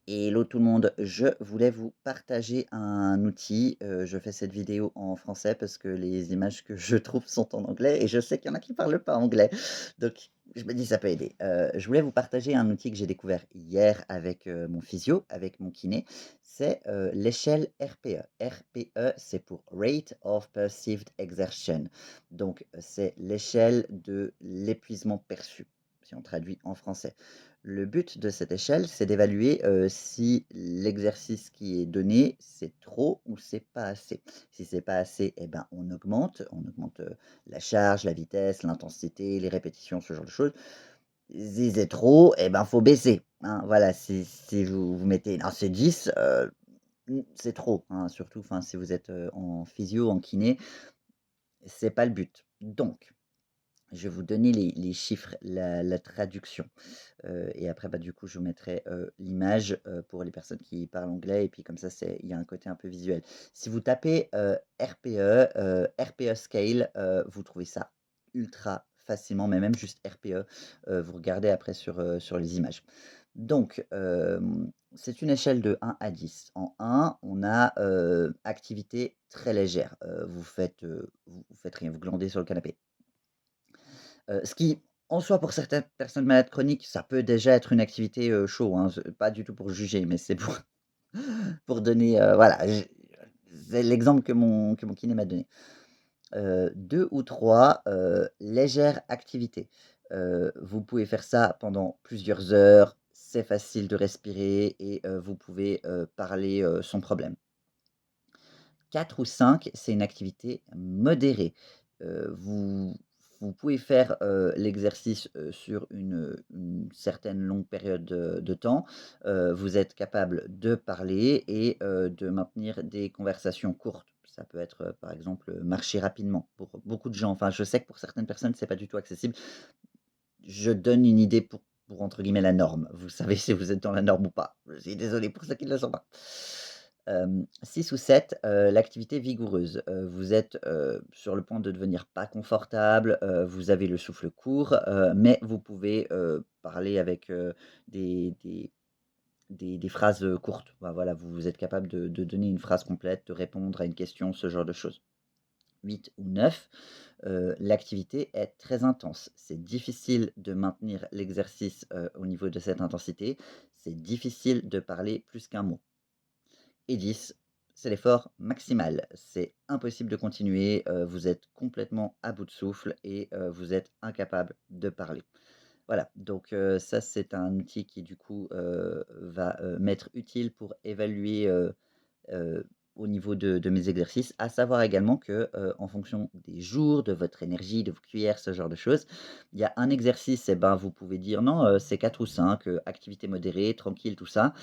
Hello tout le monde, je voulais vous partager un outil. Je fais cette vidéo en français parce que les images que je trouve sont en anglais et je sais qu'il y en a qui parlent pas anglais. Donc je me dis ça peut aider. Je voulais vous partager un outil que j'ai découvert hier avec, mon physio, avec mon kiné. C'est, l'échelle RPE. RPE, c'est pour Rate of Perceived Exertion. Donc, c'est l'échelle de l'épuisement perçu, si on traduit en français. Le but de cette échelle, c'est d'évaluer, si l'exercice qui est donné, c'est trop ou c'est pas assez. Si c'est pas assez, et ben, on augmente, la charge, la vitesse, l'intensité, les répétitions, ce genre de choses. Si c'est trop, et ben, faut baisser, hein. Voilà, si vous mettez non, c'est 10, c'est trop, hein, surtout, enfin, si vous êtes, en physio, en kiné, c'est pas le but. Donc, je vais vous donner les chiffres, la traduction. Et après, bah, du coup, je vous mettrai, l'image, pour les personnes qui parlent anglais et puis comme ça, il y a un côté un peu visuel. Si vous tapez, RPE, RPE scale, vous trouvez ça ultra facilement, mais même juste RPE, vous regardez après sur les images. Donc, c'est une échelle de 1 à 10. En 1, on a, activité très légère, vous faites rien, vous glandez sur le canapé. Ce qui, en soi, pour certaines personnes malades chroniques, ça peut déjà être une activité, chaud, hein. C'est pas du tout pour juger, mais c'est pour pour donner, voilà, c'est l'exemple que mon kiné m'a donné. 2 ou 3, légère activité. Vous pouvez faire ça pendant plusieurs heures, c'est facile de respirer et vous pouvez, parler, sans problème. 4 ou 5, c'est une activité modérée. Vous pouvez faire, l'exercice, sur une certaine longue période de temps. Vous êtes capable de parler et de maintenir des conversations courtes. Ça peut être, par exemple, marcher rapidement pour beaucoup de gens. Enfin, je sais que pour certaines personnes, c'est pas du tout accessible. Je donne une idée pour entre guillemets «la norme». Vous savez si vous êtes dans la norme ou pas. Je suis désolé pour ceux qui ne le sont pas. 6 ou 7, l'activité vigoureuse. Vous êtes, sur le point de devenir pas confortable, vous avez le souffle court, mais vous pouvez, parler avec, des phrases, courtes. Voilà, vous êtes capable de donner une phrase complète, de répondre à une question, ce genre de choses. 8 ou 9, l'activité est très intense. C'est difficile de maintenir l'exercice, au niveau de cette intensité. C'est difficile de parler plus qu'un mot. Et 10, c'est l'effort maximal. C'est impossible de continuer, vous êtes complètement à bout de souffle et vous êtes incapable de parler. Voilà, donc ça, c'est un outil qui du coup, va, m'être utile pour évaluer, heu, au niveau de mes exercices. À savoir également que, en fonction des jours, de votre énergie, de vos cuillères, ce genre de choses, il y a un exercice et ben, vous pouvez dire: «Non, c'est 4 ou 5, activité modérée, tranquille, tout ça».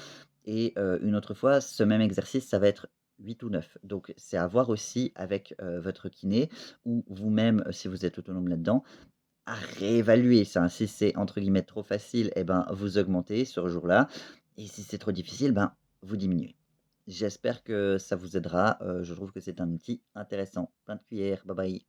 Et une autre fois, ce même exercice, ça va être 8 ou 9. Donc c'est à voir aussi avec, votre kiné ou vous-même, si vous êtes autonome là-dedans, à réévaluer ça. Si c'est entre guillemets «trop facile» et ben, vous augmentez ce jour-là et si c'est trop difficile, ben, vous diminuez. J'espère que ça vous aidera, je trouve que c'est un outil intéressant. Plein de cuillères, bye bye.